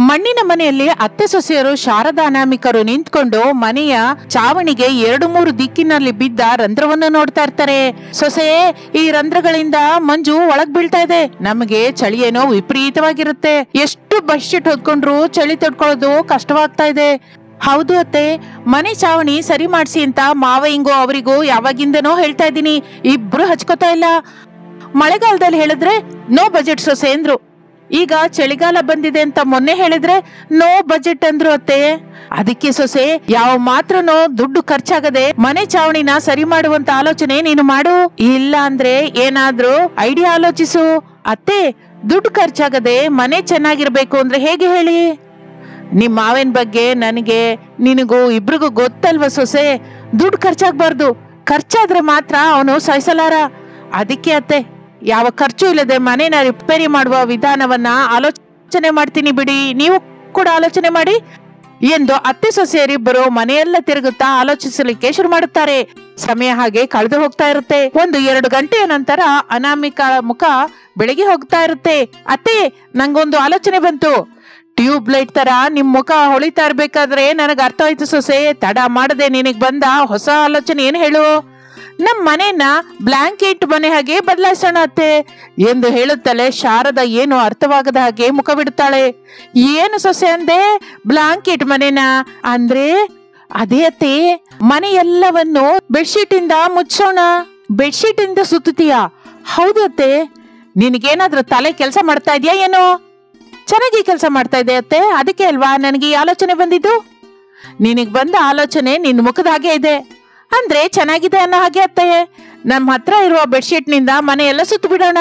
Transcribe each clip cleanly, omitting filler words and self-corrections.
ಮಣ್ಣಿನ ಮನೆಯಲ್ಲಿ ಅತ್ತೆ ಸೊಸೆಯರು ಶಾರದಾ ಅನಾಮಿಕರು ನಿಂತ್ಕೊಂಡು ಮನೆಯ ಚಾವಣಿಗೆ 2-3 ದಿಕ್ಕಿನಲ್ಲಿ ಬಿದ್ದ ರಂಧ್ರವನ್ನು ನೋಡ್ತಾ ಇರ್ತಾರೆ. ಸೊಸೆ, ಈ ರಂಧ್ರಗಳಿಂದ ಮಂಜು ಒಳಗ್ ಬೀಳ್ತಾ ಇದೆ, ನಮಗೆ ಚಳಿ ಏನೋ ವಿಪರೀತವಾಗಿರುತ್ತೆ, ಎಷ್ಟು ಬೆಡ್ಶೀಟ್ ಹೊದ್ಕೊಂಡ್ರು ಚಳಿ ತಡ್ಕೊಳ್ಳೋದು ಕಷ್ಟವಾಗ್ತಾ ಇದೆ. ಹೌದು ಅತ್ತೆ, ಮನೆ ಚಾವಣಿ ಸರಿ ಮಾಡ್ಸಿ ಅಂತ ಮಾವ ಹಿಂಗೋ ಅವರಿಗೂ ಯಾವಾಗಿಂದನೋ ಹೇಳ್ತಾ ಇದ್ದೀನಿ, ಇಬ್ರು ಹಚ್ಕೋತಾ ಇಲ್ಲ. ಮಳೆಗಾಲದಲ್ಲಿ ಹೇಳಿದ್ರೆ ನೋ ಬಜೆಟ್ ಸೊಸೆ ಅಂದ್ರು, ಈಗ ಚಳಿಗಾಲ ಬಂದಿದೆ ಅಂತ ಮೊನ್ನೆ ಹೇಳಿದ್ರೆ ನೋ ಬಜೆಟ್ ಅಂದ್ರು ಅತ್ತೆ. ಅದಕ್ಕೆ ಸೊಸೆ, ಯಾವ ಮಾತ್ರನೋ ದುಡ್ಡು ಖರ್ಚಾಗದೆ ಮನೆ ಚಾವಣಿನ ಸರಿ ಮಾಡುವಂತ ಆಲೋಚನೆ ನೀನು ಮಾಡು, ಇಲ್ಲ ಅಂದ್ರೆ ಏನಾದ್ರೂ ಐಡಿಯಾ ಆಲೋಚಿಸು. ಅತ್ತೆ, ದುಡ್ಡು ಖರ್ಚಾಗದೆ ಮನೆ ಚೆನ್ನಾಗಿರ್ಬೇಕು ಅಂದ್ರೆ ಹೇಗೆ ಹೇಳಿ? ನಿಮ್ ಮಾವನ್ ಬಗ್ಗೆ ನನಗೆ ನಿನಗೂ ಇಬ್ರಿಗೂ ಗೊತ್ತಲ್ವ ಸೊಸೆ, ದುಡ್ಡು ಖರ್ಚಾಗ್ಬಾರ್ದು, ಖರ್ಚಾದ್ರೆ ಮಾತ್ರ ಅವನು ಸಹಿಸಲಾರ. ಅದಕ್ಕೆ ಅತ್ತೆ, ಯಾವ ಖರ್ಚು ಇಲ್ಲದೆ ಮನೇನ ರಿಪೇರಿ ಮಾಡುವ ವಿಧಾನವನ್ನ ಆಲೋಚನೆ ಮಾಡ್ತೀನಿ ಬಿಡಿ, ನೀವು ಕೂಡ ಆಲೋಚನೆ ಮಾಡಿ ಎಂದು ಅತ್ತೆ ಸೊಸೆಯರಿಬ್ಬರು ಮನೆಯೆಲ್ಲ ತಿರುಗುತ್ತಾ ಆಲೋಚಿಸಲಿಕ್ಕೆ ಶುರು ಮಾಡುತ್ತಾರೆ. ಸಮಯ ಹಾಗೆ ಕಳೆದು ಹೋಗ್ತಾ ಇರುತ್ತೆ. 1-2 ಗಂಟೆಯ ನಂತರ ಅನಾಮಿಕಾ ಮುಖ ಬೆಳಗ್ಗೆ ಹೋಗ್ತಾ ಇರುತ್ತೆ. ಅತ್ತೆ, ನಂಗೊಂದು ಆಲೋಚನೆ ಬಂತು. ಟ್ಯೂಬ್ ಲೈಟ್ ತರ ನಿಮ್ ಮುಖ ಹೊಳಿತಾ ಇರ್ಬೇಕಾದ್ರೆ ನನಗ್ ಅರ್ಥ ಆಯ್ತು ಸೊಸೆ, ತಡ ಮಾಡದೆ ನಿನಗ್ ಬಂದ ಹೊಸ ಆಲೋಚನೆ ಏನ್ ಹೇಳು? ನಮ್ ಮನೇನ ಬ್ಲಾಂಕೆಟ್ ಮನೆ ಹಾಗೆ ಬದಲಾಯಿಸೋಣ ಅತ್ತೆ ಎಂದು ಹೇಳುತ್ತಲೇ ಶಾರದಾ ಏನು ಅರ್ಥವಾಗದ ಹಾಗೆ ಮುಖ ಬಿಡುತ್ತಾಳೆ. ಏನು ಸೊಸೆ ಅಂದೆ? ಬ್ಲಾಂಕೆಟ್ ಮನೆನ ಅಂದ್ರೆ? ಅದೇ ಅತ್ತೆ, ಮನೆ ಎಲ್ಲವನ್ನು ಬೆಡ್ಶೀಟ್ ಇಂದ ಮುಚ್ಚೋಣ. ಬೆಡ್ಶೀಟ್ ಇಂದ ಸುತ್ತೀಯಾ? ಹೌದು ಅತ್ತೆ. ನಿನಗೇನಾದ್ರೂ ತಲೆ ಕೆಲಸ ಮಾಡ್ತಾ ಇದೆಯಾ ಏನೋ? ಚೆನ್ನಾಗಿ ಕೆಲಸ ಮಾಡ್ತಾ ಇದೆ ಅತ್ತೆ, ಅದಕ್ಕೆ ಅಲ್ವಾ ನನಗೆ ಈ ಆಲೋಚನೆ ಬಂದಿದ್ದು. ನಿನಗ್ ಬಂದ ಆಲೋಚನೆ ನಿನ್ ಮುಖದ ಹಾಗೆ ಇದೆ ಅಂದ್ರೆ ಚೆನ್ನಾಗಿದೆ ಅನ್ನೋ ಹಾಗೆ ಅತ್ತೆ. ನಮ್ಮ ಹತ್ರ ಇರುವ ಬೆಡ್ಶೀಟ್ ನಿಂದ ಮನೆ ಎಲ್ಲ ಸುತ್ತ ಬಿಡೋಣ.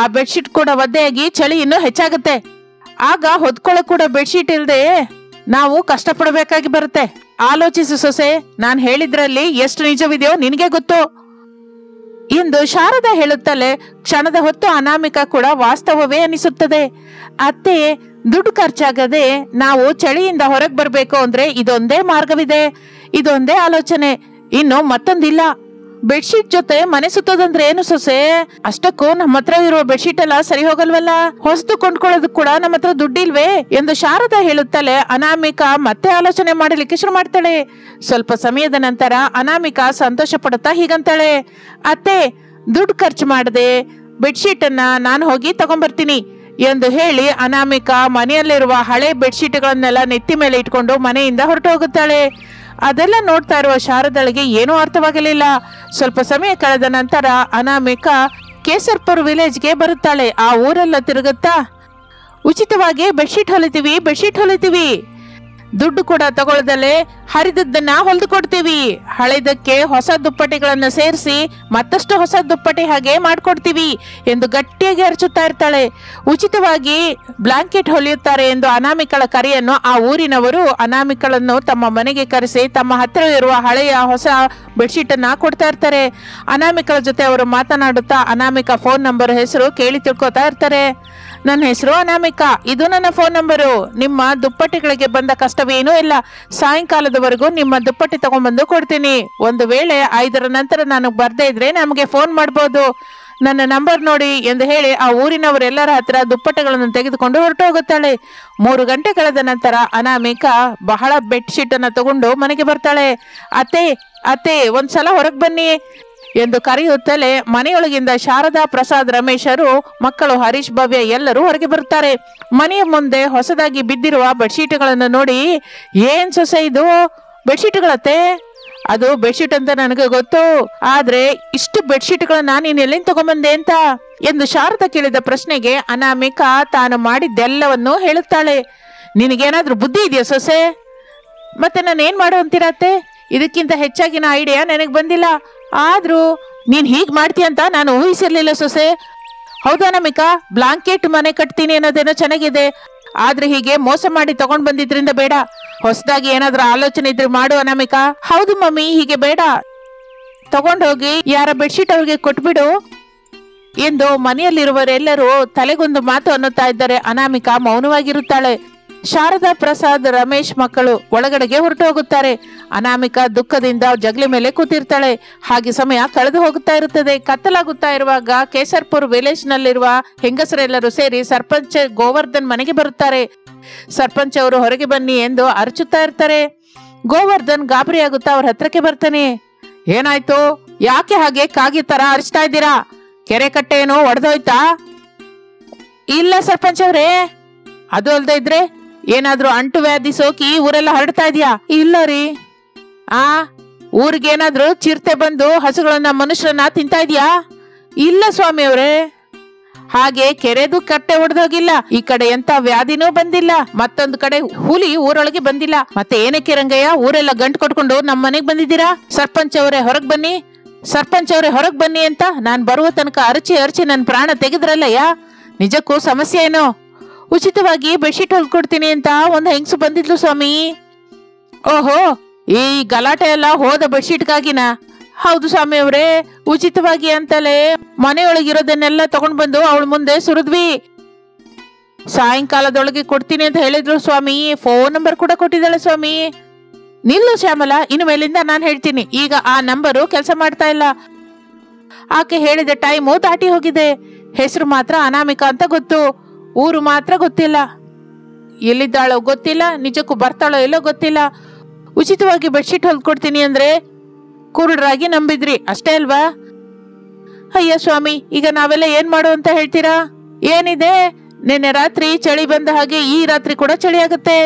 ಆ ಬೆಡ್ಶೀಟ್ ಕೂಡ ಒದ್ದೆಯಾಗಿ ಚಳಿ ಇನ್ನೂ ಹೆಚ್ಚಾಗುತ್ತೆ. ಆಗ ಹೊದ್ಕೊಳ್ಳೋ ಕೂಡ ಬೆಡ್ಶೀಟ್ ಇಲ್ದೆ ನಾವು ಕಷ್ಟಪಡಬೇಕಾಗಿ ಬರುತ್ತೆ. ಆಲೋಚಿಸು ಸೊಸೆ, ನಾನ್ ಹೇಳಿದ್ರಲ್ಲಿ ಎಷ್ಟು ನಿಜವಿದೆಯೋ ನಿನಗೆ ಗೊತ್ತು ಎಂದು ಶಾರದಾ ಹೇಳುತ್ತಲೇ ಕ್ಷಣದ ಹೊತ್ತು ಅನಾಮಿಕಾ ಕೂಡ ವಾಸ್ತವವೇ ಅನಿಸುತ್ತದೆ. ಅತ್ತೆ, ದುಡ್ಡು ಖರ್ಚಾಗದೆ ನಾವು ಚಳಿಯಿಂದ ಹೊರಗೆ ಬರ್ಬೇಕು ಅಂದ್ರೆ ಇದೊಂದೇ ಮಾರ್ಗವಿದೆ, ಇದೊಂದೇ ಆಲೋಚನೆ, ಇನ್ನು ಮತ್ತೊಂದಿಲ್ಲ. ಬೆಡ್ಶೀಟ್ ಜೊತೆ ಮನೆ ಸುತ್ತೋದಂದ್ರೆ ಏನು ಸೊಸೆ? ಅಷ್ಟಕ್ಕೂ ನಮ್ಮ ಹತ್ರ ಇರುವ ಬೆಡ್ಶೀಟ್ ಎಲ್ಲ ಸರಿ ಹೋಗಲ್ವಲ್ಲ, ಹೊಸದು ಕೊಂಡ್ಕೊಳ್ಳೋದು ಕೂಡ ನಮ್ಮ ಹತ್ರ ದುಡ್ಡಿಲ್ವೇ ಎಂದು ಶಾರದಾ ಹೇಳುತ್ತಲೇ ಅನಾಮಿಕಾ ಮತ್ತೆ ಆಲೋಚನೆ ಮಾಡಲಿಕ್ಕೆ ಶುರು ಮಾಡ್ತಾಳೆ. ಸ್ವಲ್ಪ ಸಮಯದ ನಂತರ ಅನಾಮಿಕಾ ಸಂತೋಷ ಪಡುತ್ತಾ ಹೀಗಂತಾಳೆ, ಅತ್ತೆ, ದುಡ್ಡು ಖರ್ಚು ಮಾಡದೆ ಬೆಡ್ಶೀಟ್ ಅನ್ನ ನಾನು ಹೋಗಿ ತಗೊಂಡ್ಬರ್ತೀನಿ ಎಂದು ಹೇಳಿ ಅನಾಮಿಕಾ ಮನೆಯಲ್ಲಿರುವ ಹಳೆ ಬೆಡ್ಶೀಟ್ಗಳನ್ನೆಲ್ಲ ನೆತ್ತಿ ಮೇಲೆ ಇಟ್ಕೊಂಡು ಮನೆಯಿಂದ ಹೊರಟು ಹೋಗುತ್ತಾಳೆ. ಅದೆಲ್ಲ ನೋಡ್ತಾ ಇರುವ ಶಾರದಾಳಿಗೆ ಏನೂ ಅರ್ಥವಾಗಲಿಲ್ಲ. ಸ್ವಲ್ಪ ಸಮಯ ಕಳೆದ ನಂತರ ಅನಾಮಿಕಾ ಕೇಸರ್ಪುರ್ ವಿಲೇಜ್ಗೆ ಬರುತ್ತಾಳೆ. ಆ ಊರೆಲ್ಲ ತಿರುಗುತ್ತಾ ಉಚಿತವಾಗಿ ಬೆಡ್ಶೀಟ್ ಹೊಲಿತೀವಿ, ದುಡ್ಡು ಕೂಡ ತಗೊಳ್ದಲೆ ಹರಿದದ್ದನ್ನ ಹೊಲಿದು ಕೊಡ್ತೀವಿ, ಹಳೆದಕ್ಕೆ ಹೊಸ ದುಪ್ಪಟಿಗಳನ್ನ ಸೇರಿಸಿ ಮತ್ತಷ್ಟು ಹೊಸ ದುಪ್ಪಟಿ ಹಾಗೆ ಮಾಡ್ಕೊಡ್ತೀವಿ ಎಂದು ಗಟ್ಟಿಯಾಗಿ ಅರಚುತ್ತಾ ಇರ್ತಾಳೆ. ಉಚಿತವಾಗಿ ಬ್ಲಾಂಕೆಟ್ ಹೊಲಿಯುತ್ತಾರೆ ಎಂದು ಅನಾಮಿಕಳ ಕರೆಯನ್ನು ಆ ಊರಿನವರು ಅನಾಮಿಕಳನ್ನು ತಮ್ಮ ಮನೆಗೆ ಕರೆಸಿ ತಮ್ಮ ಹತ್ತಿರ ಇರುವ ಹಳೆಯ ಹೊಸ ಬೆಡ್ಶೀಟ್ ಅನ್ನ ಕೊಡ್ತಾ ಇರ್ತಾರೆ. ಅನಾಮಿಕಳ ಜೊತೆ ಅವರು ಮಾತನಾಡುತ್ತಾ ಅನಾಮಿಕಾ ಫೋನ್ ನಂಬರ್ ಹೆಸರು ಕೇಳಿ ತಿಳ್ಕೊತಾ ಇರ್ತಾರೆ. ನನ್ನ ಹೆಸರು ಅನಾಮಿಕಾ, ಇದು ನನ್ನ ಫೋನ್ ನಂಬರು, ನಿಮ್ಮ ದುಪ್ಪಟ್ಟಿಗಳಿಗೆ ಬಂದ ಕಷ್ಟವೇನೂ ಇಲ್ಲ, ಸಾಯಂಕಾಲದವರೆಗೂ ನಿಮ್ಮ ದುಪ್ಪಟ್ಟಿ ತಗೊಂಡ್ಬಂದು ಕೊಡ್ತೀನಿ. ಒಂದು ವೇಳೆ 5ರ ನಂತರ ನಾನು ಬರ್ದೇ ಇದ್ರೆ ನಮಗೆ ಫೋನ್ ಮಾಡ್ಬೋದು, ನನ್ನ ನಂಬರ್ ನೋಡಿ ಎಂದು ಹೇಳಿ ಆ ಊರಿನವರೆಲ್ಲರ ಹತ್ರ ದುಪ್ಪಟ್ಟೆಗಳನ್ನು ತೆಗೆದುಕೊಂಡು ಹೊರಟು ಹೋಗುತ್ತಾಳೆ. 3 ಗಂಟೆ ಕಳೆದ ನಂತರ ಅನಾಮಿಕಾ ಬಹಳ ಬೆಡ್ಶೀಟ್ ಅನ್ನ ತಗೊಂಡು ಮನೆಗೆ ಬರ್ತಾಳೆ. ಅತ್ತೆ ಒಂದ್ಸಲ ಹೊರಗೆ ಬನ್ನಿ ಎಂದು ಕರೆಯುತ್ತಲೇ ಮನೆಯೊಳಗಿಂದ ಶಾರದಾ, ಪ್ರಸಾದ್, ರಮೇಶರು, ಮಕ್ಕಳು ಹರೀಶ್, ಭವ್ಯ ಎಲ್ಲರೂ ಹೊರಗೆ ಬರುತ್ತಾರೆ. ಮನೆಯ ಮುಂದೆ ಹೊಸದಾಗಿ ಬಿದ್ದಿರುವ ಬೆಡ್ಶೀಟ್ಗಳನ್ನು ನೋಡಿ, ಏನ್ ಸೊಸೆ ಇದು ಬೆಡ್ಶೀಟ್ಗಳತ್ತೆ? ಅದು ಬೆಡ್ಶೀಟ್ ಅಂತ ನನಗೆ ಗೊತ್ತು, ಆದ್ರೆ ಇಷ್ಟು ಬೆಡ್ಶೀಟ್ಗಳನ್ನ ನೀನ್ ಎಲ್ಲಿಂದ ತಗೊಂಬಂದೆ ಅಂತ ಎಂದು ಶಾರದಾ ಕೇಳಿದ ಪ್ರಶ್ನೆಗೆ ಅನಾಮಿಕಾ ತಾನು ಮಾಡಿದ್ದೆಲ್ಲವನ್ನು ಹೇಳುತ್ತಾಳೆ. ನಿನಗೇನಾದ್ರೂ ಬುದ್ಧಿ ಇದೆಯಾ ಸೊಸೆ? ಮತ್ತೆ ನಾನು ಏನ್ ಮಾಡು ಅಂತೀರತ್ತೆ? ಇದಕ್ಕಿಂತ ಹೆಚ್ಚಾಗಿನ ಐಡಿಯಾ ನನಗೆ ಬಂದಿಲ್ಲ, ಆದ್ರೂ ನೀನ್ ಹೀಗ್ ಮಾಡ್ತೀಯ ಅಂತ ನಾನು ಊಹಿಸಿರ್ಲಿಲ್ಲ ಸೊಸೆ. ಹೌದಾ ಅನಾಮಿಕಾ, ಬ್ಲಾಂಕೆಟ್ ಮನೆ ಕಟ್ತೀನಿ ಅನ್ನೋದೇನೋ ಚೆನ್ನಾಗಿದೆ, ಆದ್ರೆ ಹೀಗೆ ಮೋಸ ಮಾಡಿ ತಗೊಂಡ್ ಬಂದಿದ್ರಿಂದ ಬೇಡ, ಹೊಸದಾಗಿ ಏನಾದ್ರೂ ಆಲೋಚನೆ ಇದ್ರೆ ಮಾಡು ಅನಾಮಿಕಾ. ಹೌದು ಮಮ್ಮಿ, ಹೀಗೆ ಬೇಡ, ತಗೊಂಡೋಗಿ ಯಾರ ಬೆಡ್ಶೀಟ್ ಅವ್ರಿಗೆ ಕೊಟ್ಬಿಡು ಎಂದು ಮನೆಯಲ್ಲಿರುವವರೆಲ್ಲರೂ ತಲೆಗೊಂದು ಮಾತು ಅನ್ನುತ್ತಾ ಇದ್ದಾರೆ. ಅನಾಮಿಕಾ ಮೌನವಾಗಿರುತ್ತಾಳೆ. ಶಾರದಾ, ಪ್ರಸಾದ್, ರಮೇಶ್ ಮಕ್ಕಳು ಒಳಗಡೆಗೆ ಹೊರಟು ಹೋಗುತ್ತಾರೆ. ಅನಾಮಿಕಾ ದುಃಖದಿಂದ ಜಗಲಿ ಮೇಲೆ ಕೂತಿರ್ತಾಳೆ. ಹಾಗೆ ಸಮಯ ಕಳೆದು ಹೋಗುತ್ತಾ ಇರುತ್ತದೆ. ಕತ್ತಲಾಗುತ್ತಾ ಇರುವಾಗ ಕೇಸರ್ಪುರ್ ವಿಲೇಜ್ ನಲ್ಲಿರುವ ಹೆಂಗಸರೆಲ್ಲರೂ ಸೇರಿ ಸರ್ಪಂಚ್ ಗೋವರ್ಧನ್ ಮನೆಗೆ ಬರುತ್ತಾರೆ. ಸರ್ಪಂಚ್ ಅವರು ಹೊರಗೆ ಬನ್ನಿ ಎಂದು ಅರಚುತ್ತಾ ಇರ್ತಾರೆ. ಗೋವರ್ಧನ್ ಗಾಬರಿ ಆಗುತ್ತಾ ಅವ್ರ ಹತ್ರಕ್ಕೆ ಬರ್ತಾನೆ. ಏನಾಯ್ತು, ಯಾಕೆ ಹಾಗೆ ಕಾಗಿ ತರ ಅರಚ್ತಾ ಇದ್ದೀರಾ? ಕೆರೆ ಕಟ್ಟೆ ಏನೋ ಒಡೆದೋಯ್ತಾ? ಇಲ್ಲ ಸರ್ಪಂಚ್ ಅವ್ರೆ. ಅದು ಅಲ್ದೇ ಇದ್ರೆ ಏನಾದ್ರೂ ಅಂಟು ವ್ಯಾಧಿ ಸೋಕಿ ಊರೆಲ್ಲ ಹರಡ್ತಾ ಇದೆಯಾ? ಇಲ್ಲ ರೀ. ಊರಿಗೇನಾದ್ರೂ ಚಿರತೆ ಬಂದು ಹಸುಗಳನ್ನ ಮನುಷ್ಯರನ್ನ ತಿಂತಾ ಇದೆಯಾ? ಇಲ್ಲ ಸ್ವಾಮಿ ಅವ್ರೆ. ಹಾಗೆ ಕೆರೆದು ಕಟ್ಟೆ ಒಡೆದೋಗಿಲ್ಲ, ಈ ಕಡೆ ಎಂತ ವ್ಯಾಧಿನೂ ಬಂದಿಲ್ಲ, ಮತ್ತೊಂದು ಕಡೆ ಹುಲಿ ಊರೊಳಗೆ ಬಂದಿಲ್ಲ. ಮತ್ತೆ ಏನಕ್ಕೆ ರಂಗಯ್ಯ ಊರೆಲ್ಲ ಗಂಟು ಕೊಟ್ಕೊಂಡು ನಮ್ಮ ಮನೆಗ್ ಬಂದಿದ್ದೀರಾ? ಸರ್ಪಂಚ್ ಅವರೇ ಹೊರಗ್ ಬನ್ನಿ, ಸರ್ಪಂಚ್ ಅವರೇ ಹೊರಗ್ ಬನ್ನಿ ಅಂತ ನಾನ್ ಬರುವ ತನಕ ಅರಚಿ ನನ್ನ ಪ್ರಾಣ ತೆಗೆದ್ರಲ್ಲಯ್ಯ. ನಿಜಕ್ಕೂ ಸಮಸ್ಯೆ ಏನೋ? ಉಚಿತವಾಗಿ ಬೆಡ್ಶೀಟ್ ಹೊಲ್ಕೊಡ್ತೀನಿ ಅಂತ ಒಂದು ಹೆಂಗಸು ಬಂದಿದ್ಲು ಸ್ವಾಮಿ. ಓಹೋ, ಈ ಗಲಾಟೆ ಎಲ್ಲ ಹೋದ ಬೆಡ್ಶೀಟ್ಗಾಗಿನ? ಹೌದು ಸ್ವಾಮಿ ಅವ್ರೆ, ಉಚಿತವಾಗಿ ಅಂತಲೇ ಮನೆಯೊಳಗಿರೋದನ್ನೆಲ್ಲ ತಗೊಂಡ್ ಬಂದು ಅವಳ ಮುಂದೆ ಸುರಿದ್ವಿ. ಸಾಯಂಕಾಲದೊಳಗೆ ಕೊಡ್ತೀನಿ ಅಂತ ಹೇಳಿದ್ರು ಸ್ವಾಮಿ. ಫೋನ್ ನಂಬರ್ ಕೂಡ ಕೊಟ್ಟಿದ್ದಾಳೆ ಸ್ವಾಮಿ. ನಿಲ್ಲು ಶ್ಯಾಮಲ, ಇನ್ನು ಮೇಲಿಂದ ನಾನು ಹೇಳ್ತೀನಿ. ಈಗ ಆ ನಂಬರು ಕೆಲಸ ಮಾಡ್ತಾ ಇಲ್ಲ. ಆಕೆ ಹೇಳಿದ ಟೈಮು ದಾಟಿ ಹೋಗಿದೆ. ಹೆಸರು ಮಾತ್ರ ಅನಾಮಿಕಾ ಅಂತ ಗೊತ್ತು, ಊರು ಮಾತ್ರ ಗೊತ್ತಿಲ್ಲ. ಎಲ್ಲಿದ್ದಾಳೋ ಗೊತ್ತಿಲ್ಲ, ನಿಜಕ್ಕೂ ಬರ್ತಾಳೋ ಎಲ್ಲೋ ಗೊತ್ತಿಲ್ಲ. ಉಚಿತವಾಗಿ ಬೆಡ್ಶೀಟ್ ಹೊಲ್ಕೊಡ್ತೀನಿ ಅಂದ್ರೆ ಕುರುಡರಾಗಿ ನಂಬಿದ್ರಿ ಅಷ್ಟೇ ಅಲ್ವಾ? ಅಯ್ಯ ಸ್ವಾಮಿ, ಈಗ ನಾವೆಲ್ಲ ಏನ್ ಮಾಡು ಅಂತ ಹೇಳ್ತೀರಾ? ಏನಿದೆ, ನಿನ್ನೆ ರಾತ್ರಿ ಚಳಿ ಬಂದ ಹಾಗೆ ಈ ರಾತ್ರಿ ಕೂಡ ಚಳಿ ಆಗುತ್ತೆ.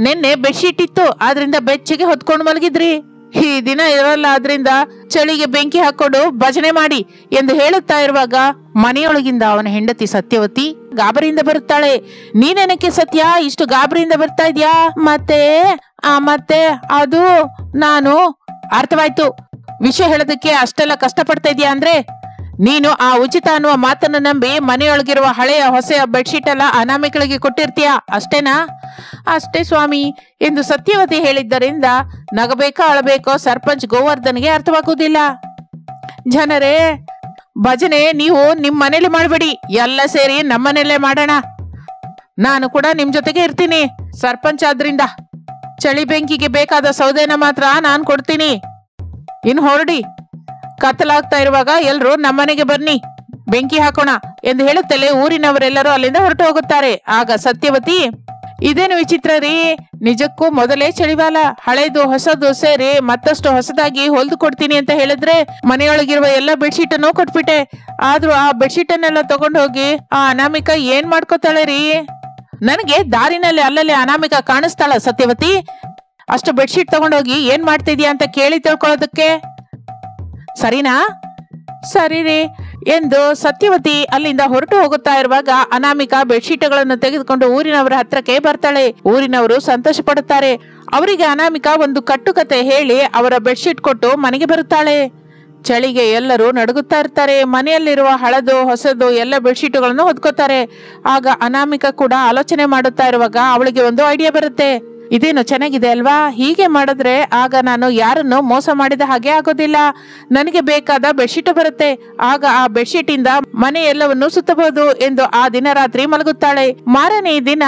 ನಿನ್ನೆ ಬೆಡ್ಶೀಟ್ ಇತ್ತು, ಆದ್ರಿಂದ ಬೆಚ್ಚಗೆ ಹೊತ್ಕೊಂಡು ಮಲಗಿದ್ರಿ. ಈ ದಿನ ಇರಲ್ಲ, ಆದ್ರಿಂದ ಚಳಿಗೆ ಬೆಂಕಿ ಹಾಕೊಂಡು ಭಜನೆ ಮಾಡಿ ಎಂದು ಹೇಳುತ್ತಾ ಇರುವಾಗ ಮನೆಯೊಳಗಿಂದ ಅವನ ಹೆಂಡತಿ ಸತ್ಯವತಿ ಗಾಬರಿಯಿಂದ ಬರುತ್ತಾಳೆ. ನೀನೇನಕ್ಕೆ ಸತ್ಯ ಇಷ್ಟು ಗಾಬರಿಯಿಂದ ಬರ್ತಾ ಇದ್ಯಾ? ಮತ್ತೆ ಅದು ನಾನು ಅರ್ಥವಾಯ್ತು. ವಿಷಯ ಹೇಳೋದಕ್ಕೆ ಅಷ್ಟೆಲ್ಲ ಕಷ್ಟಪಡ್ತಾ ಇದೀಯಾ ಅಂದ್ರೆ ನೀನು ಆ ಉಚಿತ ಅನ್ನುವ ಮಾತನ್ನು ನಂಬಿ ಮನೆಯೊಳಗಿರುವ ಹಳೆಯ ಹೊಸ ಬೆಡ್ಶೀಟ್ ಎಲ್ಲ ಅನಾಮಿಕಳಿಗೆ ಕೊಟ್ಟಿರ್ತೀಯ ಅಷ್ಟೇನಾ? ಅಷ್ಟೇ ಸ್ವಾಮಿ ಎಂದು ಸತ್ಯವತಿ ಹೇಳಿದ್ದರಿಂದ ನಗಬೇಕೋ ಅಳಬೇಕೋ ಸರ್ಪಂಚ್ ಗೋವರ್ಧನ್ಗೆ ಅರ್ಥವಾಗುವುದಿಲ್ಲ. ಜನರೇ, ಭಜನೆ ನೀವು ನಿಮ್ ಮನೇಲಿ ಮಾಡ್ಬೇಡಿ, ಎಲ್ಲ ಸೇರಿ ನಮ್ಮನೇಲೆ ಮಾಡೋಣ. ನಾನು ಕೂಡ ನಿಮ್ ಜೊತೆಗೆ ಇರ್ತೀನಿ. ಸರ್ಪಂಚ್ ಆದ್ರಿಂದ ಚಳಿ ಬೆಂಕಿಗೆ ಬೇಕಾದ ಸೌದೆನ ಮಾತ್ರ ನಾನ್ ಕೊಡ್ತೀನಿ. ಇನ್ನು ಹೊರಡಿ, ಕತ್ತಲಾಗ್ತಾ ಇರುವಾಗ ಎಲ್ರು ನಮ್ಮನೆಗೆ ಬನ್ನಿ, ಬೆಂಕಿ ಹಾಕೋಣ ಎಂದು ಹೇಳುತ್ತಲೇ ಊರಿನವರೆಲ್ಲರೂ ಅಲ್ಲಿಂದ ಹೊರಟು ಹೋಗುತ್ತಾರೆ. ಆಗ ಸತ್ಯವತಿ, ಇದೇನು ವಿಚಿತ್ರ ರೀ, ನಿಜಕ್ಕೂ ಮೊದಲೇ ಚಳಿಗಾಲ, ಹಳೇದು ಹೊಸದು ಸೇರಿ ಮತ್ತಷ್ಟು ಹೊಸದಾಗಿ ಹೊಲ್ದು ಕೊಡ್ತೀನಿ ಅಂತ ಹೇಳಿದ್ರೆ ಮನೆಯೊಳಗಿರುವ ಎಲ್ಲ ಬೆಡ್ಶೀಟ್ ಅನ್ನು ಕೊಟ್ಬಿಟ್ಟೆ. ಆದ್ರೂ ಆ ಬೆಡ್ಶೀಟ್ ಅನ್ನೆಲ್ಲ ತಗೊಂಡು ಹೋಗಿ ಆ ಅನಾಮಿಕಾ ಏನ್ ಮಾಡ್ಕೋತಾಳೆ ರೀ? ನನಗೆ ದಾರಿನಲ್ಲಿ ಅಲ್ಲಲ್ಲಿ ಅನಾಮಿಕಾ ಕಾಣಿಸ್ತಾಳ ಸತ್ಯವತಿ. ಅಷ್ಟು ಬೆಡ್ಶೀಟ್ ತಗೊಂಡೋಗಿ ಏನ್ ಮಾಡ್ತಿದ್ಯಾ ಅಂತ ಕೇಳಿ ತಿಳ್ಕೊಳ್ಳೋದಕ್ಕೆ ಸರಿನಾ? ಸರಿ ರೀ ಎಂದು ಸತ್ಯವತಿ ಅಲ್ಲಿಂದ ಹೊರಟು ಹೋಗುತ್ತಾ ಇರುವಾಗ ಅನಾಮಿಕಾ ಬೆಡ್ಶೀಟ್ಗಳನ್ನು ತೆಗೆದುಕೊಂಡು ಊರಿನವರ ಹತ್ರಕ್ಕೆ ಬರ್ತಾಳೆ. ಊರಿನವರು ಸಂತೋಷ ಪಡುತ್ತಾರೆ. ಅವರಿಗೆ ಅನಾಮಿಕಾ ಒಂದು ಕಟ್ಟುಕತೆ ಹೇಳಿ ಅವರ ಬೆಡ್ಶೀಟ್ ಕೊಟ್ಟು ಮನೆಗೆ ಬರುತ್ತಾಳೆ. ಚಳಿಗೆ ಎಲ್ಲರೂ ನಡುಗುತ್ತಾ ಇರ್ತಾರೆ. ಮನೆಯಲ್ಲಿರುವ ಹಳದು ಹೊಸದು ಎಲ್ಲ ಬೆಡ್ಶೀಟ್ಗಳನ್ನು ಹೊದ್ಕೋತಾರೆ. ಆಗ ಅನಾಮಿಕಾ ಕೂಡ ಆಲೋಚನೆ ಮಾಡುತ್ತಾ ಇರುವಾಗ ಅವಳಿಗೆ ಒಂದು ಐಡಿಯಾ ಬರುತ್ತೆ. ಇದೇನು ಚೆನ್ನಾಗಿದೆ ಅಲ್ವಾ? ಹೀಗೆ ಮಾಡಿದ್ರೆ ಆಗ ನಾನು ಯಾರನ್ನು ಮೋಸ ಮಾಡಿದ ಹಾಗೆ ಆಗೋದಿಲ್ಲ. ನನಗೆ ಬೇಕಾದ ಬೆಡ್ಶೀಟ್ ಬರುತ್ತೆ. ಆಗ ಆ ಬೆಡ್ಶೀಟ್ ಇಂದ ಮನೆ ಎಲ್ಲವನ್ನು ಸುತ್ತಬಹುದು ಎಂದು ಆ ದಿನ ರಾತ್ರಿ ಮಲಗುತ್ತಾಳೆ. ಮಾರನೇ ದಿನ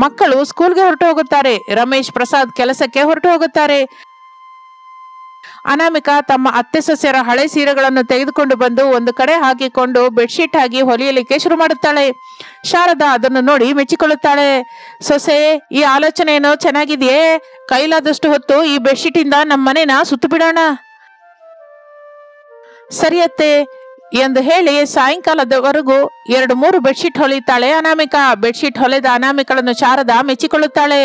ಮಕ್ಕಳು ಸ್ಕೂಲ್ಗೆ ಹೊರಟು ಹೋಗುತ್ತಾರೆ. ರಮೇಶ್ ಪ್ರಸಾದ್ ಕೆಲಸಕ್ಕೆ ಹೊರಟು ಹೋಗುತ್ತಾರೆ. ಅನಾಮಿಕಾ ತಮ್ಮ ಅತ್ತೆ ಸೊಸೆಯರ ಹಳೆ ಸೀರೆಗಳನ್ನು ತೆಗೆದುಕೊಂಡು ಬಂದು ಒಂದು ಕಡೆ ಹಾಕಿಕೊಂಡು ಬೆಡ್ಶೀಟ್ ಆಗಿ ಹೊಲಿಯಲಿಕ್ಕೆ ಶುರು ಮಾಡುತ್ತಾಳೆ. ಶಾರದಾ ಅದನ್ನು ನೋಡಿ ಮೆಚ್ಚಿಕೊಳ್ಳುತ್ತಾಳೆ. ಸೊಸೆ, ಈ ಆಲೋಚನೆ ಏನೋ ಚೆನ್ನಾಗಿದೆಯೇ? ಕೈಲಾದಷ್ಟು ಹೊತ್ತು ಈ ಬೆಡ್ಶೀಟ್ ಇಂದ ನಮ್ಮ ಮನೆನ ಸುತ್ತು ಬಿಡೋಣ. ಸರಿಯತ್ತೆ ಎಂದು ಹೇಳಿ ಸಾಯಂಕಾಲದವರೆಗೂ 2-3 ಬೆಡ್ಶೀಟ್ ಹೊಲಿತಾಳೆ ಅನಾಮಿಕಾ. ಬೆಡ್ಶೀಟ್ ಹೊಲೆದ ಅನಾಮಿಕಳನ್ನು ಶಾರದಾ ಮೆಚ್ಚಿಕೊಳ್ಳುತ್ತಾಳೆ.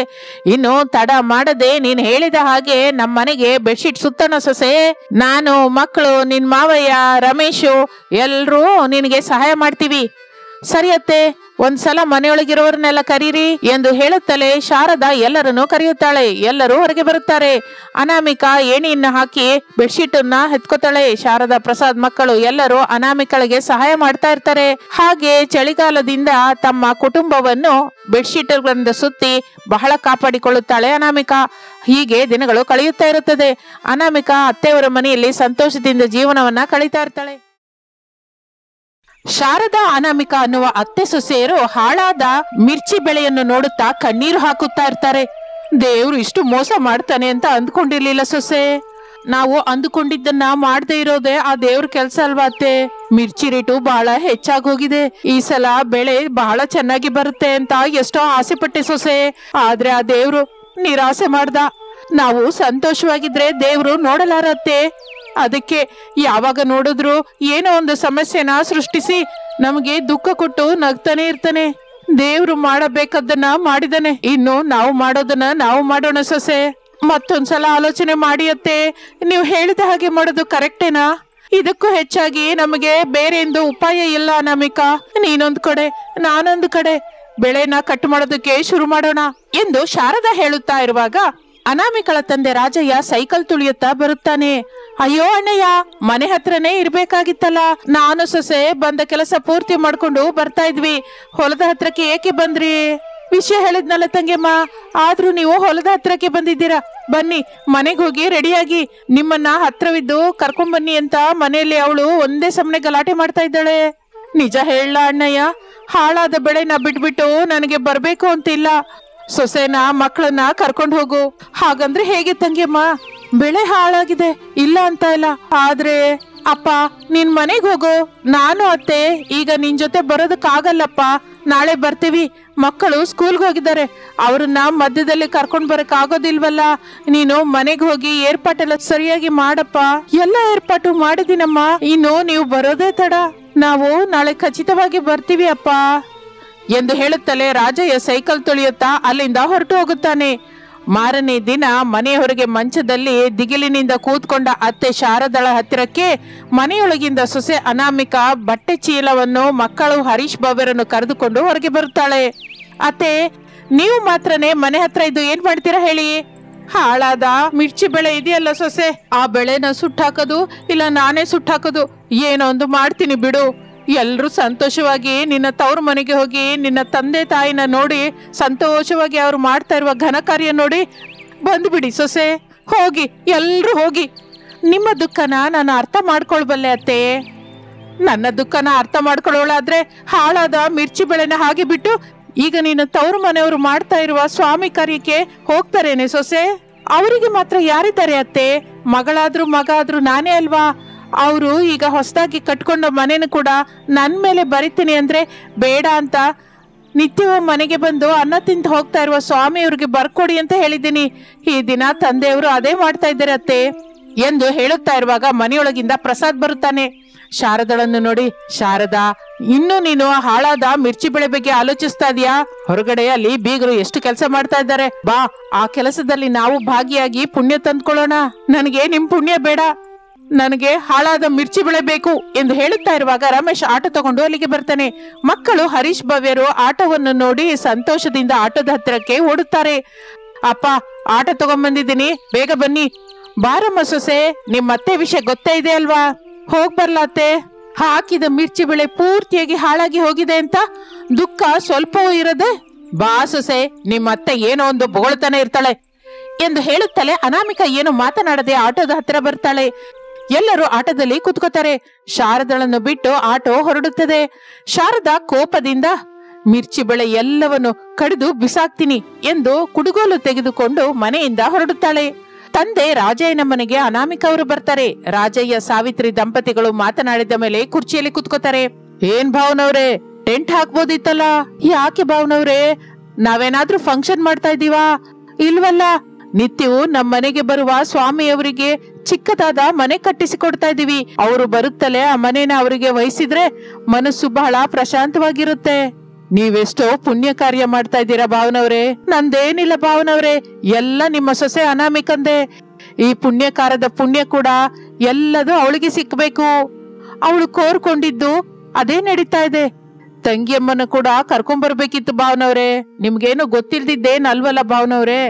ಇನ್ನು ತಡ ಮಾಡದೆ ನೀನ್ ಹೇಳಿದ ಹಾಗೆ ನಮ್ಮ ಮನೆಗೆ ಬೆಡ್ಶೀಟ್ ಸುತ್ತಣ ಸೊಸೆ. ನಾನು, ಮಕ್ಕಳು, ನಿನ್ ಮಾವಯ್ಯ, ರಮೇಶು ಎಲ್ರೂ ನಿನಗೆ ಸಹಾಯ ಮಾಡ್ತೀವಿ. ಸರಿಯತ್ತೆ, ಒಂದ್ಸಲ ಮನೆಯೊಳಗಿರೋರ್ನೆಲ್ಲ ಕರೀರಿ ಎಂದು ಹೇಳುತ್ತಲೇ ಶಾರದಾ ಎಲ್ಲರನ್ನು ಕರೆಯುತ್ತಾಳೆ. ಎಲ್ಲರೂ ಹೊರಗೆ ಬರುತ್ತಾರೆ. ಅನಾಮಿಕಾ ಏಣಿಯನ್ನು ಹಾಕಿ ಬೆಡ್ಶೀಟ್ ಅನ್ನ ಎತ್ಕೋತಾಳೆ. ಶಾರದಾ, ಪ್ರಸಾದ್ ಮಕ್ಕಳು ಎಲ್ಲರೂ ಅನಾಮಿಕಳಿಗೆ ಸಹಾಯ ಮಾಡ್ತಾ ಇರ್ತಾರೆ. ಹಾಗೆ ಚಳಿಗಾಲದಿಂದ ತಮ್ಮ ಕುಟುಂಬವನ್ನು ಬೆಡ್ಶೀಟ್ಗಳಿಂದ ಸುತ್ತಿ ಬಹಳ ಕಾಪಾಡಿಕೊಳ್ಳುತ್ತಾಳೆ ಅನಾಮಿಕಾ. ಹೀಗೆ ದಿನಗಳು ಕಳೆಯುತ್ತಾ ಇರುತ್ತದೆ. ಅನಾಮಿಕಾ ಅತ್ತೆಯವರ ಮನೆಯಲ್ಲಿ ಸಂತೋಷದಿಂದ ಜೀವನವನ್ನ ಕಳೀತಾ ಇರ್ತಾಳೆ. ಶಾರದಾ, ಅನಾಮಿಕಾ ಅನ್ನುವ ಅತ್ತೆ ಸೊಸೆಯರು ಹಾಳಾದ ಮಿರ್ಚಿ ಬೆಳೆಯನ್ನು ನೋಡುತ್ತಾ ಕಣ್ಣೀರು ಹಾಕುತ್ತಾ ಇರ್ತಾರೆ. ದೇವ್ರು ಇಷ್ಟು ಮೋಸ ಮಾಡ್ತಾನೆ ಅಂತ ಅಂದ್ಕೊಂಡಿರ್ಲಿಲ್ಲ ಸೊಸೆ. ನಾವು ಅಂದುಕೊಂಡಿದ್ದನ್ನ ಮಾಡದೇ ಇರೋದೇ ಆ ದೇವ್ರ ಕೆಲ್ಸ ಅಲ್ವಾ ಅತ್ತೆ? ಮಿರ್ಚಿ ರೇಟು ಬಹಳ ಹೆಚ್ಚಾಗೋಗಿದೆ. ಈ ಸಲ ಬೆಳೆ ಬಹಳ ಚೆನ್ನಾಗಿ ಬರುತ್ತೆ ಅಂತ ಎಷ್ಟೋ ಆಸೆ ಪಟ್ಟೆ ಸೊಸೆ. ಆದ್ರೆ ಆ ದೇವ್ರು ನಿರಾಸೆ ಮಾಡ್ದ. ನಾವು ಸಂತೋಷವಾಗಿದ್ರೆ ದೇವ್ರು ನೋಡಲಾರತ್ತೆ. ಅದಕ್ಕೆ ಯಾವಾಗ ನೋಡಿದ್ರು ಏನೋ ಒಂದು ಸಮಸ್ಯೆನ ಸೃಷ್ಟಿಸಿ ನಮಗೆ ದುಃಖ ಕೊಟ್ಟು ನಗ್ತಾನೆ ಇರ್ತಾನೆ. ದೇವ್ರು ಮಾಡಬೇಕಾದನ್ನ ಮಾಡಿದಾನೆ, ಇನ್ನು ನಾವು ಮಾಡೋದನ್ನ ನಾವು ಮಾಡೋಣ ಸೊಸೆ. ಮತ್ತೊಂದ್ಸಲ ಆಲೋಚನೆ ಮಾಡಿ ಅತ್ತೆ. ನೀವು ಹೇಳಿದ ಹಾಗೆ ಮಾಡೋದು ಕರೆಕ್ಟೇನಾ? ಇದಕ್ಕೂ ಹೆಚ್ಚಾಗಿ ನಮಗೆ ಬೇರೆ ಎಂದು ಉಪಾಯ ಇಲ್ಲ ಅನಾಮಿಕಾ. ನೀನೊಂದ್ ಕಡೆ ನಾನೊಂದು ಕಡೆ ಬೆಳೆನ ಕಟ್ ಮಾಡೋದಕ್ಕೆ ಶುರು ಮಾಡೋಣ ಎಂದು ಶಾರದಾ ಹೇಳುತ್ತಾ ಇರುವಾಗ ಅನಾಮಿಕಳ ತಂದೆ ರಾಜಯ್ಯ ಸೈಕಲ್ ತುಳಿಯುತ್ತಾ ಬರುತ್ತಾನೆ. ಅಯ್ಯೋ ಅಣ್ಣಯ್ಯ, ಮನೆ ಹತ್ರನೇ ಇರ್ಬೇಕಾಗಿತ್ತಲ್ಲ. ನಾನು ಸೊಸೆ ಬಂದ ಕೆಲಸ ಪೂರ್ತಿ ಮಾಡ್ಕೊಂಡು ಬರ್ತಾ ಇದ್ವಿ. ಹೊಲದ ಹತ್ರಕ್ಕೆ ಏಕೆ ಬಂದ್ರಿ? ವಿಷಯ ಹೇಳಿದ್ನಲ್ಲ ತಂಗಿಯಮ್ಮ, ಆದ್ರೂ ನೀವು ಹೊಲದ ಹತ್ರಕ್ಕೆ ಬಂದಿದ್ದೀರಾ. ಬನ್ನಿ, ಮನೆಗೆ ಹೋಗಿ ರೆಡಿಯಾಗಿ ನಿಮ್ಮನ್ನ ಹತ್ರವಿದ್ದು ಕರ್ಕೊಂಡ್ ಬನ್ನಿ ಅಂತ ಮನೆಯಲ್ಲಿ ಅವಳು ಒಂದೇ ಸಮನೆ ಗಲಾಟೆ ಮಾಡ್ತಾ ಇದ್ದಾಳೆ. ನಿಜ ಹೇಳ ಅಣ್ಣಯ್ಯ, ಹಾಳಾದ ಬೆಳೆನ ಬಿಟ್ಬಿಟ್ಟು ನನಗೆ ಬರ್ಬೇಕು ಅಂತಿಲ್ಲ. ಸೊಸೆನ ಮಕ್ಕಳನ್ನ ಕರ್ಕೊಂಡು ಹೋಗು. ಹಾಗಂದ್ರೆ ಹೇಗೆ ತಂಗಿಯಮ್ಮ? ಬೆಳೆ ಹಾಳಾಗಿದೆ ಇಲ್ಲ ಅಂತ ಇಲ್ಲ, ಆದ್ರೆ ಅಪ್ಪ ನಿನ್ ಮನೆಗ್ ಹೋಗು. ನಾನು ಅತ್ತೆ ಈಗ ನಿನ್ ಜೊತೆ ಬರೋದಕ್ಕಾಗಲ್ಲಪ್ಪ. ನಾಳೆ ಬರ್ತೀವಿ. ಮಕ್ಕಳು ಸ್ಕೂಲ್ಗೆ ಹೋಗಿದ್ದಾರೆ, ಅವ್ರನ್ನ ಮಧ್ಯದಲ್ಲಿ ಕರ್ಕೊಂಡ್ ಬರಕ್ ಆಗೋದಿಲ್ವಲ್ಲ. ನೀನು ಮನೆಗೆ ಹೋಗಿ ಏರ್ಪಾಟೆಲ್ಲ ಸರಿಯಾಗಿ ಮಾಡಪ್ಪ. ಎಲ್ಲ ಏರ್ಪಾಟು ಮಾಡಿದೀನಮ್ಮ, ಇನ್ನು ನೀವು ಬರೋದೇ ತಡ. ನಾವು ನಾಳೆ ಖಚಿತವಾಗಿ ಬರ್ತೀವಿ ಅಪ್ಪ ಎಂದು ಹೇಳುತ್ತಲೇ ರಾಜಯ್ಯ ಸೈಕಲ್ ತುಳಿಯುತ್ತಾ ಅಲ್ಲಿಂದ ಹೊರಟು ಹೋಗುತ್ತಾನೆ. ಮಾರನೇ ದಿನ ಮನೆಯ ಹೊರಗೆ ಮಂಚದಲ್ಲಿ ದಿಗಿಲಿನಿಂದ ಕೂತ್ಕೊಂಡ ಅತ್ತೆ ಶಾರದಳ ಹತ್ತಿರಕ್ಕೆ ಮನೆಯೊಳಗಿಂದ ಸೊಸೆ ಅನಾಮಿಕಾ ಬಟ್ಟೆ ಚೀಲವನ್ನು ಮಕ್ಕಳು ಹರೀಶ್ ಭವ್ಯರನ್ನು ಕರೆದುಕೊಂಡು ಹೊರಗೆ ಬರುತ್ತಾಳೆ. ಅತ್ತೆ, ನೀವು ಮಾತ್ರನೇ ಮನೆ ಹತ್ರ ಇದ್ದು ಏನ್ ಮಾಡ್ತೀರಾ ಹೇಳಿ? ಹಾಳಾದ ಮಿರ್ಚಿ ಬೆಳೆ ಇದೆಯಲ್ಲ ಸೊಸೆ, ಆ ಬೆಳೆನ ಸುಟ್ಟಾಕೋದು ಇಲ್ಲ ನಾನೇ ಸುಟ್ಟಾಕೋದು, ಏನೋ ಒಂದು ಮಾಡ್ತೀನಿ ಬಿಡು. ಎಲ್ರೂ ಸಂತೋಷವಾಗಿ ನಿನ್ನ ತವ್ರ ಮನೆಗೆ ಹೋಗಿ ನಿನ್ನ ತಂದೆ ತಾಯಿನ ನೋಡಿ ಸಂತೋಷವಾಗಿ ಅವ್ರು ಮಾಡ್ತಾ ಇರುವ ಘನ ಕಾರ್ಯ ನೋಡಿ ಬಂದ್ಬಿಡಿ ಸೊಸೆ. ಹೋಗಿ, ಎಲ್ರೂ ಹೋಗಿ. ನಿಮ್ಮ ದುಃಖನ ನಾನು ಅರ್ಥ ಮಾಡ್ಕೊಳ್ಬಲ್ಲೆ ಅತ್ತೆ. ನನ್ನ ದುಃಖನ ಅರ್ಥ ಮಾಡ್ಕೊಳ್ಳೋಳಾದ್ರೆ ಹಾಳಾದ ಮಿರ್ಚಿ ಬೆಳೆನ ಹಾಗೆ ಬಿಟ್ಟು ಈಗ ನಿನ್ನ ತವ್ರ ಮನೆಯವರು ಮಾಡ್ತಾ ಇರುವ ಸ್ವಾಮಿ ಕಾರ್ಯಕ್ಕೆ ಹೋಗ್ತಾರೇನೆ ಸೊಸೆ? ಅವರಿಗೆ ಮಾತ್ರ ಯಾರಿದ್ದಾರೆ ಅತ್ತೆ? ಮಗಳಾದ್ರೂ ಮಗ ಆದ್ರೂ ನಾನೇ ಅಲ್ವಾ? ಅವರು ಈಗ ಹೊಸದಾಗಿ ಕಟ್ಕೊಂಡ ಮನೆನ ಕೂಡ ನನ್ ಮೇಲೆ ಬರಿತೀನಿ ಅಂದ್ರೆ ಬೇಡ ಅಂತ ನಿತ್ಯವೂ ಮನೆಗೆ ಬಂದು ಅನ್ನ ತಿಂದು ಹೋಗ್ತಾ ಇರುವ ಸ್ವಾಮಿಯವ್ರಿಗೆ ಬರ್ಕೊಡಿ ಅಂತ ಹೇಳಿದ್ದೀನಿ. ಈ ದಿನ ತಂದೆಯವರು ಅದೇ ಮಾಡ್ತಾ ಇದ್ದಾರೆ ಅತ್ತೆ ಎಂದು ಹೇಳುತ್ತಾ ಇರುವಾಗ ಮನೆಯೊಳಗಿಂದ ಪ್ರಸಾದ್ ಬರುತ್ತಾನೆ. ಶಾರದಳನ್ನು ನೋಡಿ, ಶಾರದಾ, ಇನ್ನು ನೀನು ಹಾಳಾದ ಮಿರ್ಚಿ ಬೆಳೆ ಬಗ್ಗೆ ಆಲೋಚಿಸ್ತಾ ಇದೀಯಾ? ಹೊರಗಡೆ ಅಲ್ಲಿ ಬೀಗರು ಎಷ್ಟು ಕೆಲಸ ಮಾಡ್ತಾ ಇದ್ದಾರೆ, ಬಾ ಆ ಕೆಲಸದಲ್ಲಿ ನಾವು ಭಾಗಿಯಾಗಿ ಪುಣ್ಯ ತಂದ್ಕೊಳ್ಳೋಣ. ನನಗೆ ನಿಮ್ ಪುಣ್ಯ ಬೇಡ, ನನಗೆ ಹಾಳಾದ ಮಿರ್ಚಿ ಬೆಳೆ ಬೇಕು ಎಂದು ಹೇಳುತ್ತಾ ಇರುವಾಗ ರಮೇಶ್ ಆಟೋ ತಗೊಂಡು ಅಲ್ಲಿಗೆ ಬರ್ತಾನೆ. ಮಕ್ಕಳು ಹರೀಶ್ ಭವ್ಯರು ಆಟೋವನ್ನು ನೋಡಿ ಸಂತೋಷದಿಂದ ಆಟೋದ ಹತ್ತಿರಕ್ಕೆ ಓಡುತ್ತಾರೆ. ಅಪ್ಪ, ಆಟೋ ತಗೊಂಡ್ಬಂದಿದ್ದೀನಿ, ಬೇಗ ಬನ್ನಿ. ಬಾರಮ್ಮ ಸೊಸೆ, ನಿಮ್ಮ ಅತ್ತೆ ವಿಷಯ ಗೊತ್ತೇ ಇದೆ ಅಲ್ವಾ? ಹೋಗ್ ಬರ್ಲಾತ್ತೆ. ಹಾಕಿದ ಮಿರ್ಚಿ ಬೆಳೆ ಪೂರ್ತಿಯಾಗಿ ಹಾಳಾಗಿ ಹೋಗಿದೆ ಅಂತ ದುಃಖ ಸ್ವಲ್ಪವೂ ಇರದೆ ಬಾ ಸೊಸೆ, ನಿಮ್ಮ ಅತ್ತೆ ಏನೋ ಒಂದು ಬೊಗಳ್ತಾನೆ ಇರ್ತಾಳೆ ಎಂದು ಹೇಳುತ್ತಲೇ ಅನಾಮಿಕಾ ಏನು ಮಾತನಾಡದೆ ಆಟೋದ ಹತ್ತಿರ ಬರ್ತಾಳೆ. ಎಲ್ಲರೂ ಆಟೋದಲ್ಲಿ ಕುತ್ಕೋತಾರೆ. ಶಾರದಳನ್ನು ಬಿಟ್ಟು ಆಟೋ ಹೊರಡುತ್ತದೆ. ಶಾರದಾ ಕೋಪದಿಂದ ಮಿರ್ಚಿ ಬೆಳೆ ಎಲ್ಲವನ್ನು ಕಡಿದು ಬಿಸಾಕ್ತೀನಿ ಎಂದು ಕುಡುಗೋಲು ತೆಗೆದುಕೊಂಡು ಮನೆಯಿಂದ ಹೊರಡುತ್ತಾಳೆ. ತಂದೆ ರಾಜಯ್ಯನ ಮನೆಗೆ ಅನಾಮಿಕಾ ಅವರು ಬರ್ತಾರೆ. ರಾಜಯ್ಯ ಸಾವಿತ್ರಿ ದಂಪತಿಗಳು ಮಾತನಾಡಿದ ಮೇಲೆ ಕುರ್ಚಿಯಲ್ಲಿ ಕುತ್ಕೋತಾರೆ. ಏನ್ ಭಾವನವ್ರೆ, ಟೆಂಟ್ ಹಾಕ್ಬೋದಿತ್ತಲ್ಲ? ಯಾಕೆ ಭಾವನವ್ರೆ, ನಾವೇನಾದ್ರೂ ಫಂಕ್ಷನ್ ಮಾಡ್ತಾ ಇದೀವಾ? ಇಲ್ವಲ್ಲ, ನಿತ್ಯವೂ ನಮ್ಮ ಮನೆಗೆ ಬರುವ ಸ್ವಾಮಿಯವರಿಗೆ ಚಿಕ್ಕದಾದ ಮನೆ ಕಟ್ಟಿಸಿಕೊಡ್ತಾ ಇದೀವಿ. ಅವರು ಬರುತ್ತಲೇ ಆ ಮನೇನ ಅವರಿಗೆ ವಹಿಸಿದ್ರೆ ಮನಸ್ಸು ಬಹಳ ಪ್ರಶಾಂತವಾಗಿರುತ್ತೆ. ನೀವೆಷ್ಟೋ ಪುಣ್ಯ ಕಾರ್ಯ ಮಾಡ್ತಾ ಇದ್ದೀರಾ ಭಾವನವ್ರೆ. ನಂದೇನಿಲ್ಲ ಭಾವನವ್ರೆ, ಎಲ್ಲ ನಿಮ್ಮ ಸೊಸೆ ಅನಾಮಿಕಂದೆ. ಈ ಪುಣ್ಯಕಾರದ ಪುಣ್ಯ ಕೂಡ ಎಲ್ಲದೂ ಅವಳಿಗೆ ಸಿಕ್ಬೇಕು. ಅವಳು ಕೋರ್ಕೊಂಡಿದ್ದು ಅದೇ ನಡೀತಾ ಇದೆ. ತಂಗಿಯಮ್ಮನ ಕೂಡ ಕರ್ಕೊಂಡ್ಬರ್ಬೇಕಿತ್ತು ಭಾವನವ್ರೆ. ನಿಮ್ಗೇನು ಗೊತ್ತಿಲ್ದಿದ್ದೇನಲ್ವಲ್ಲ ಭಾವನವ್ರೆ.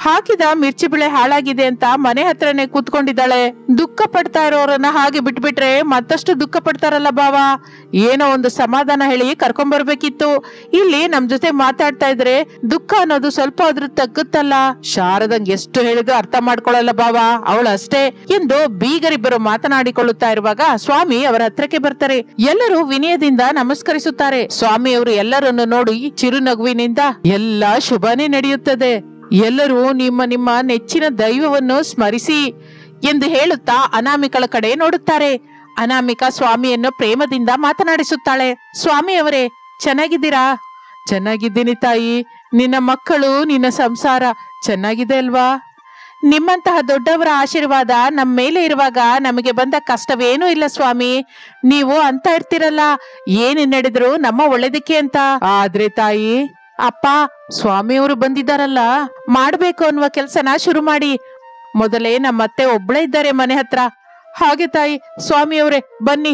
ಹಾಕಿದ ಮಿರ್ಚಿ ಬೆಳೆ ಹಾಳಾಗಿದೆ ಅಂತ ಮನೆ ಹತ್ರನೇ ಕೂತ್ಕೊಂಡಿದ್ದಾಳೆ. ದುಃಖ ಪಡ್ತಾ ಇರೋರನ್ನ ಹಾಗೆ ಬಿಟ್ಬಿಟ್ರೆ ಮತ್ತಷ್ಟು ದುಃಖ ಪಡ್ತಾರಲ್ಲ ಭಾವ. ಏನೋ ಒಂದು ಸಮಾಧಾನ ಹೇಳಿ ಕರ್ಕೊಂಡ್ಬರ್ಬೇಕಿತ್ತು. ಇಲ್ಲಿ ನಮ್ ಜೊತೆ ಮಾತಾಡ್ತಾ ಇದ್ರೆ ದುಃಖ ಅನ್ನೋದು ಸ್ವಲ್ಪ ಆದ್ರೂ ತಗ್ಗುತ್ತಲ್ಲ. ಶಾರದಂಗ್ ಎಷ್ಟು ಹೇಳಿದ್ರು ಅರ್ಥ ಮಾಡ್ಕೊಳಲ್ಲ ಭಾವ, ಅವಳು ಅಷ್ಟೇ ಎಂದು ಬೀಗರಿಬ್ಬರು ಮಾತನಾಡಿಕೊಳ್ಳುತ್ತಾ ಇರುವಾಗ ಸ್ವಾಮಿ ಅವರ ಹತ್ರಕ್ಕೆ ಬರ್ತಾರೆ. ಎಲ್ಲರೂ ವಿನಯದಿಂದ ನಮಸ್ಕರಿಸುತ್ತಾರೆ. ಸ್ವಾಮಿ ಅವರು ಎಲ್ಲರನ್ನು ನೋಡಿ ಚಿರುನಗುವಿನಿಂದ ಎಲ್ಲಾ ಶುಭನೇ ನಡೆಯುತ್ತದೆ. ಎಲ್ಲರೂ ನಿಮ್ಮ ನಿಮ್ಮ ನೆಚ್ಚಿನ ದೈವವನ್ನು ಸ್ಮರಿಸಿ ಎಂದು ಹೇಳುತ್ತಾ ಅನಾಮಿಕಳ ಕಡೆ ನೋಡುತ್ತಾರೆ. ಅನಾಮಿಕ ಸ್ವಾಮಿಯನ್ನು ಪ್ರೇಮದಿಂದ ಮಾತನಾಡಿಸುತ್ತಾಳೆ. ಸ್ವಾಮಿಯವರೇ, ಚೆನ್ನಾಗಿದ್ದೀರಾ? ಚೆನ್ನಾಗಿದ್ದೀನಿ ತಾಯಿ. ನಿನ್ನ ಮಕ್ಕಳು, ನಿನ್ನ ಸಂಸಾರ ಚೆನ್ನಾಗಿದೆ ಅಲ್ವಾ? ನಿಮ್ಮಂತಹ ದೊಡ್ಡವರ ಆಶೀರ್ವಾದ ನಮ್ಮ ಮೇಲೆ ಇರುವಾಗ ನಮಗೆ ಬಂದ ಕಷ್ಟವೇನೂ ಇಲ್ಲ ಸ್ವಾಮಿ. ನೀವು ಅಂತ ಇರ್ತಿರಲ್ಲ, ಏನು ನಡೆದ್ರು ನಮ್ಮ ಒಳ್ಳೇದಕ್ಕೆ ಅಂತ. ಆದ್ರೆ ತಾಯಿ, ಅಪ್ಪ, ಸ್ವಾಮಿಯವರು ಬಂದಿದ್ದಾರಲ್ಲ, ಮಾಡ್ಬೇಕು ಅನ್ನುವ ಕೆಲ್ಸನ ಶುರು ಮಾಡಿ. ಮೊದಲೇ ನಮ್ಮತ್ತೆ ಒಬ್ಳೇ ಇದ್ದಾರೆ ಮನೆ ಹತ್ರ. ಹಾಗೆ ತಾಯಿ. ಸ್ವಾಮಿಯವರೇ ಬನ್ನಿ,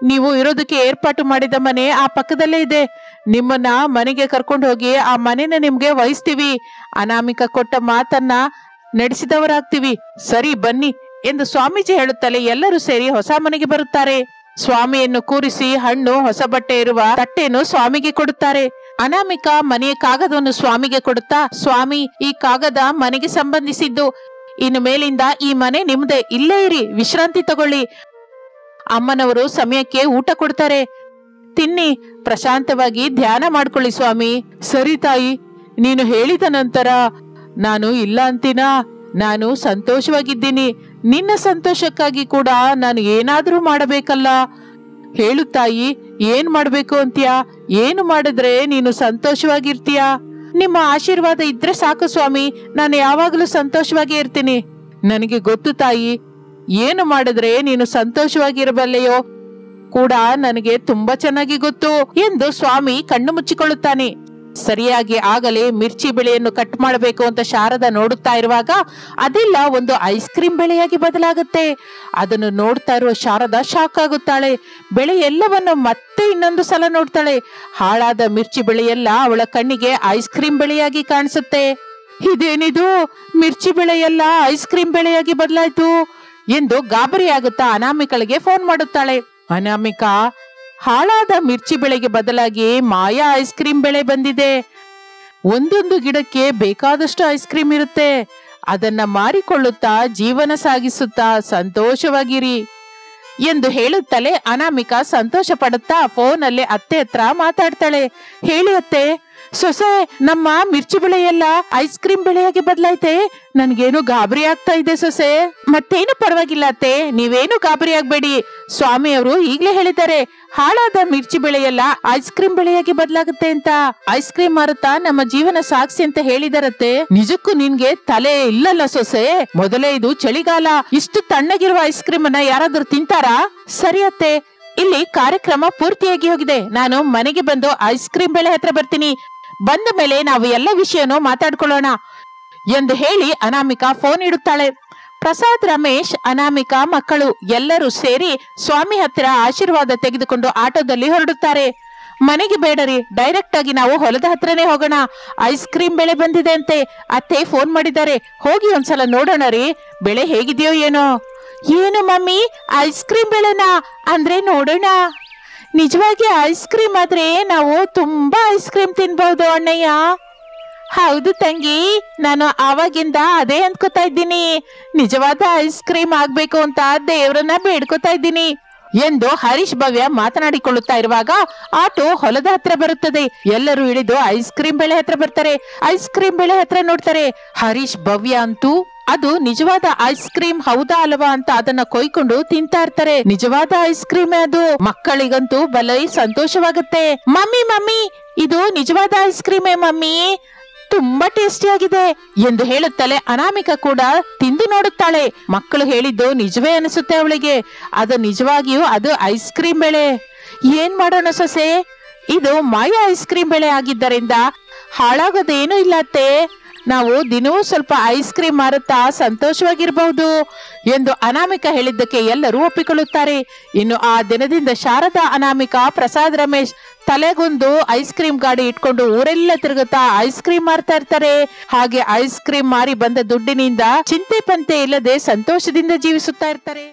ನೀವು ಇರೋದಕ್ಕೆ ಏರ್ಪಾಟು ಮಾಡಿದ ಮನೆ ಆ ಪಕ್ಕದಲ್ಲೇ ಇದೆ. ನಿಮ್ಮನ್ನ ಮನೆಗೆ ಕರ್ಕೊಂಡು ಹೋಗಿ ಆ ಮನೆನ ನಿಮ್ಗೆ ವಹಿಸ್ತೀವಿ. ಅನಾಮಿಕ ಕೊಟ್ಟ ಮಾತನ್ನ ನಡೆಸಿದವರಾಗ್ತೀವಿ. ಸರಿ ಬನ್ನಿ ಎಂದು ಸ್ವಾಮೀಜಿ ಹೇಳುತ್ತಲೇ ಎಲ್ಲರೂ ಸೇರಿ ಹೊಸ ಮನೆಗೆ ಬರುತ್ತಾರೆ. ಸ್ವಾಮಿಯನ್ನು ಕೂರಿಸಿ ಹಣ್ಣು, ಹೊಸ ಬಟ್ಟೆ ಇರುವ ತಟ್ಟೆಯನ್ನು ಸ್ವಾಮಿಗೆ ಕೊಡುತ್ತಾರೆ. ಅನಾಮಿಕ ಮನೆಯ ಕಾಗದವನ್ನು ಸ್ವಾಮಿಗೆ ಕೊಡುತ್ತಾ, ಸ್ವಾಮಿ, ಈ ಕಾಗದ ಮನೆಗೆ ಸಂಬಂಧಿಸಿದ್ದು. ಇನ್ನು ಮೇಲಿಂದ ಈ ಮನೆ ನಿಮ್ದೆ. ಇಲ್ಲೇ ಇರಿ, ವಿಶ್ರಾಂತಿ ತಗೊಳ್ಳಿ. ಅಮ್ಮನವರು ಸಮಯಕ್ಕೆ ಊಟ ಕೊಡ್ತಾರೆ, ತಿನ್ನಿ, ಪ್ರಶಾಂತವಾಗಿ ಧ್ಯಾನ ಮಾಡ್ಕೊಳ್ಳಿ ಸ್ವಾಮಿ. ಸರಿ ತಾಯಿ, ನೀನು ಹೇಳಿದ ನಂತರ ನಾನು ಇಲ್ಲ ಅಂತೀನಾ? ನಾನು ಸಂತೋಷವಾಗಿದ್ದೀನಿ. ನಿನ್ನ ಸಂತೋಷಕ್ಕಾಗಿ ಕೂಡ ನಾನು ಏನಾದ್ರೂ ಮಾಡಬೇಕಲ್ಲ. ಹೇಳು ತಾಯಿ, ಏನ್ ಮಾಡ್ಬೇಕು ಅಂತೀಯ? ಏನು ಮಾಡಿದ್ರೆ ನೀನು ಸಂತೋಷವಾಗಿರ್ತೀಯ? ನಿಮ್ಮ ಆಶೀರ್ವಾದ ಇದ್ರೆ ಸಾಕು ಸ್ವಾಮಿ, ನಾನು ಯಾವಾಗಲೂ ಸಂತೋಷವಾಗಿ ಇರ್ತೀನಿ. ನನಗೆ ಗೊತ್ತು ತಾಯಿ, ಏನು ಮಾಡಿದ್ರೆ ನೀನು ಸಂತೋಷವಾಗಿರಬಲ್ಲೆಯೋ ಕೂಡ ನನಗೆ ತುಂಬಾ ಚೆನ್ನಾಗಿ ಗೊತ್ತು ಎಂದು ಸ್ವಾಮಿ ಕಣ್ಣು ಮುಚ್ಚಿಕೊಳ್ಳುತ್ತಾನೆ. ಸರಿಯಾಗಿ ಆಗಲೇ ಮಿರ್ಚಿ ಬೆಳೆಯನ್ನು ಕಟ್ ಮಾಡಬೇಕು ಅಂತ ಶಾರದಾ ನೋಡುತ್ತಾ ಇರುವಾಗ ಅದೆಲ್ಲ ಒಂದು ಐಸ್ ಕ್ರೀಮ್ ಬೆಳೆಯಾಗಿ ಬದಲಾಗುತ್ತೆ. ಅದನ್ನು ನೋಡ್ತಾ ಇರುವ ಶಾರದಾ ಶಾಕ್ ಆಗುತ್ತಾಳೆ. ಬೆಳೆ ಎಲ್ಲವನ್ನು ಮತ್ತೆ ಇನ್ನೊಂದು ಸಲ ನೋಡ್ತಾಳೆ. ಹಾಳಾದ ಮಿರ್ಚಿ ಬೆಳೆಯೆಲ್ಲ ಅವಳ ಕಣ್ಣಿಗೆ ಐಸ್ ಕ್ರೀಮ್ ಬೆಳೆಯಾಗಿ ಕಾಣಿಸುತ್ತೆ. ಇದೇನಿದು, ಮಿರ್ಚಿ ಬೆಳೆಯೆಲ್ಲ ಐಸ್ ಕ್ರೀಮ್ ಬೆಳೆಯಾಗಿ ಬದಲಾಯ್ತು ಎಂದು ಗಾಬರಿಯಾಗುತ್ತಾ ಅನಾಮಿಕಳಿಗೆ ಫೋನ್ ಮಾಡುತ್ತಾಳೆ. ಅನಾಮಿಕಾ, ಹಾಳಾದ ಮಿರ್ಚಿ ಬೆಳೆಗೆ ಬದಲಾಗಿ ಮಾಯಾ ಐಸ್ ಕ್ರೀಮ್ ಬೆಳೆ ಬಂದಿದೆ. ಒಂದೊಂದು ಗಿಡಕ್ಕೆ ಬೇಕಾದಷ್ಟು ಐಸ್ ಕ್ರೀಮ್ ಇರುತ್ತೆ. ಅದನ್ನ ಮಾರಿಕೊಳ್ಳುತ್ತಾ ಜೀವನ ಸಾಗಿಸುತ್ತಾ ಸಂತೋಷವಾಗಿರಿ ಎಂದು ಹೇಳುತ್ತಲೇ ಅನಾಮಿಕಾ ಸಂತೋಷ ಪಡುತ್ತಾ ಫೋನಲ್ಲಿ ಅತ್ತೆ ಹತ್ರ ಮಾತಾಡ್ತಾಳೆ. ಹೇಳಿ ಅತ್ತೆ, ಸೊಸೆ, ನಮ್ಮ ಮಿರ್ಚಿ ಬೆಳೆ ಎಲ್ಲ ಐಸ್ ಕ್ರೀಮ್ ಬೆಳೆಯಾಗಿ ಬದಲಾಯ್ತೆ. ನನ್ಗೇನು ಗಾಬರಿ ಆಗ್ತಾ ಇದೆ ಸೊಸೆ. ಮತ್ತೇನು ಪರವಾಗಿಲ್ಲ ಅತ್ತೆ, ನೀವೇನು ಗಾಬರಿ ಆಗ್ಬೇಡಿ. ಸ್ವಾಮಿಯವರು ಈಗ್ಲೇ ಹೇಳಿದ್ದಾರೆ, ಹಾಳಾದ ಮಿರ್ಚಿ ಬೆಳೆ ಎಲ್ಲ ಐಸ್ ಕ್ರೀಮ್ ಬೆಳೆಯಾಗಿ ಬದಲಾಗುತ್ತೆ ಅಂತ. ಐಸ್ ಕ್ರೀಮ್ ಮಾರುತ್ತಾ ನಮ್ಮ ಜೀವನ ಸಾಗಿಸಿ ಅಂತ ಹೇಳಿದಾರತ್ತೆ. ನಿಜಕ್ಕೂ ನಿನ್ಗೆ ತಲೆ ಇಲ್ಲಲ್ಲ ಸೊಸೆ. ಮೊದಲೇ ಇದು ಚಳಿಗಾಲ, ಇಷ್ಟು ತಣ್ಣಗಿರುವ ಐಸ್ ಕ್ರೀಮ್ ಅನ್ನ ಯಾರಾದ್ರೂ ತಿಂತಾರಾ? ಸರಿ ಅತ್ತೆ, ಇಲ್ಲಿ ಕಾರ್ಯಕ್ರಮ ಪೂರ್ತಿಯಾಗಿ ಹೋಗಿದೆ. ನಾನು ಮನೆಗೆ ಬಂದು ಐಸ್ ಕ್ರೀಮ್ ಬೆಳೆ ಹತ್ರ ಬರ್ತೀನಿ. ಬಂದ ಮೇಲೆ ನಾವು ಎಲ್ಲ ವಿಷಯನೂ ಮಾತಾಡ್ಕೊಳ್ಳೋಣ ಎಂದು ಹೇಳಿ ಅನಾಮಿಕಾ ಫೋನ್ ಇಡುತ್ತಾಳೆ. ಪ್ರಸಾದ್, ರಮೇಶ್, ಅನಾಮಿಕಾ ಮಕ್ಕಳು ಎಲ್ಲರೂ ಸೇರಿ ಸ್ವಾಮಿ ಹತ್ತಿರ ಆಶೀರ್ವಾದ ತೆಗೆದುಕೊಂಡು ಆಟೋದಲ್ಲಿ ಹೊರಡುತ್ತಾರೆ. ಮನೆಗೆ ಬೇಡರಿ, ಡೈರೆಕ್ಟ್ ಆಗಿ ನಾವು ಹೊಲದ ಹತ್ರನೇ ಹೋಗೋಣ. ಐಸ್ ಕ್ರೀಮ್ ಬೆಳೆ ಬಂದಿದೆ ಅಂತೆ, ಅತ್ತೆ ಫೋನ್ ಮಾಡಿದ್ದಾರೆ. ಹೋಗಿ ಒಂದ್ಸಲ ನೋಡೋಣ ರೀ, ಬೆಳೆ ಹೇಗಿದೆಯೋ ಏನೋ. ಏನು ಮಮ್ಮಿ, ಐಸ್ ಕ್ರೀಮ್ ಬೆಳೆನಾ? ಅಂದ್ರೆ ನೋಡೋಣ. ನಿಜವಾಗಿ ಐಸ್ ಕ್ರೀಮ್ ಆದ್ರೆ ನಾವು ತುಂಬಾ ಐಸ್ ಕ್ರೀಮ್ ತಿನ್ಬಹುದು ಅಣ್ಣಯ್ಯ. ಹೌದು ತಂಗಿ, ನಾನು ಆವಾಗಿಂದ ಅದೇ ಅಂದ್ಕೋತಾ ಇದ್ದೀನಿ. ನಿಜವಾದ ಐಸ್ ಕ್ರೀಮ್ ಆಗ್ಬೇಕು ಅಂತ ದೇವ್ರನ್ನ ಬೇಡ್ಕೋತಾ ಇದ್ದೀನಿ ಎಂದು ಹರೀಶ್ ಭವ್ಯ ಮಾತನಾಡಿಕೊಳ್ಳುತ್ತಾ ಇರುವಾಗ ಆಟೋ ಹೊಲದ ಹತ್ರ ಬರುತ್ತದೆ. ಎಲ್ಲರೂ ಇಳಿದು ಐಸ್ ಕ್ರೀಮ್ ಬೆಳೆ ಹತ್ರ ಬರ್ತಾರೆ. ಐಸ್ ಕ್ರೀಮ್ ಬೆಳೆ ಹತ್ರ ನೋಡ್ತಾರೆ. ಹರೀಶ್ ಭವ್ಯ ಅಂತೂ ಅದು ನಿಜವಾದ ಐಸ್ ಕ್ರೀಮ್ ಹೌದಾ ಅಲ್ವಾ ಅಂತ ಅದನ್ನ ಕೊಯ್ಕೊಂಡು ತಿಂತಾ ಇರ್ತಾರೆ. ನಿಜವಾದ ಐಸ್ ಕ್ರೀಮೇ ಅದು. ಮಕ್ಕಳಿಗಂತೂ ಬಲೈ ಸಂತೋಷವಾಗುತ್ತೆ. ಮಮ್ಮಿ ಮಮ್ಮಿ, ಇದು ನಿಜವಾದ ಐಸ್ ಕ್ರೀಮೇ ಮಮ್ಮಿ, ತುಂಬಾ ಟೇಸ್ಟಿ ಆಗಿದೆ ಎಂದು ಹೇಳುತ್ತಲೇ ಅನಾಮಿಕಾ ಕೂಡ ತಿಂದು ನೋಡುತ್ತಾಳೆ. ಮಕ್ಕಳು ಹೇಳಿದ್ದು ನಿಜವೇ ಅನಿಸುತ್ತೆ ಅವಳಿಗೆ. ಅದು ನಿಜವಾಗಿಯೂ ಅದು ಐಸ್ ಕ್ರೀಮ್ ಬೆಳೆ. ಏನ್ ಮಾಡೋಣ ಸೊಸೆ, ಇದು ಮಾಯಾ ಐಸ್ ಕ್ರೀಮ್ ಬೆಳೆ ಆಗಿದ್ದರಿಂದ ಹಾಳಾಗೋದೇನು ಇಲ್ಲ ಅತ್ತೆ. ನಾವು ದಿನವೂ ಸ್ವಲ್ಪ ಐಸ್ ಕ್ರೀಮ್ ಮಾರುತ್ತಾ ಸಂತೋಷವಾಗಿರಬಹುದು ಎಂದು ಅನಾಮಿಕಾ ಹೇಳಿದ್ದಕ್ಕೆ ಎಲ್ಲರೂ ಒಪ್ಪಿಕೊಳ್ಳುತ್ತಾರೆ. ಇನ್ನು ಆ ದಿನದಿಂದ ಶಾರದಾ, ಅನಾಮಿಕಾ, ಪ್ರಸಾದ್, ರಮೇಶ್ ತಲೆಗೊಂದು ಐಸ್ ಕ್ರೀಮ್ ಗಾಡಿ ಇಟ್ಕೊಂಡು ಊರೆಲ್ಲ ತಿರುಗುತ್ತಾ ಐಸ್ ಕ್ರೀಮ್ ಮಾರ್ತಾ ಇರ್ತಾರೆ. ಹಾಗೆ ಐಸ್ ಕ್ರೀಮ್ ಮಾರಿ ಬಂದ ದುಡ್ಡಿನಿಂದ ಚಿಂತೆ ಪಂತೆ ಇಲ್ಲದೆ ಸಂತೋಷದಿಂದ ಜೀವಿಸುತ್ತಾ ಇರ್ತಾರೆ.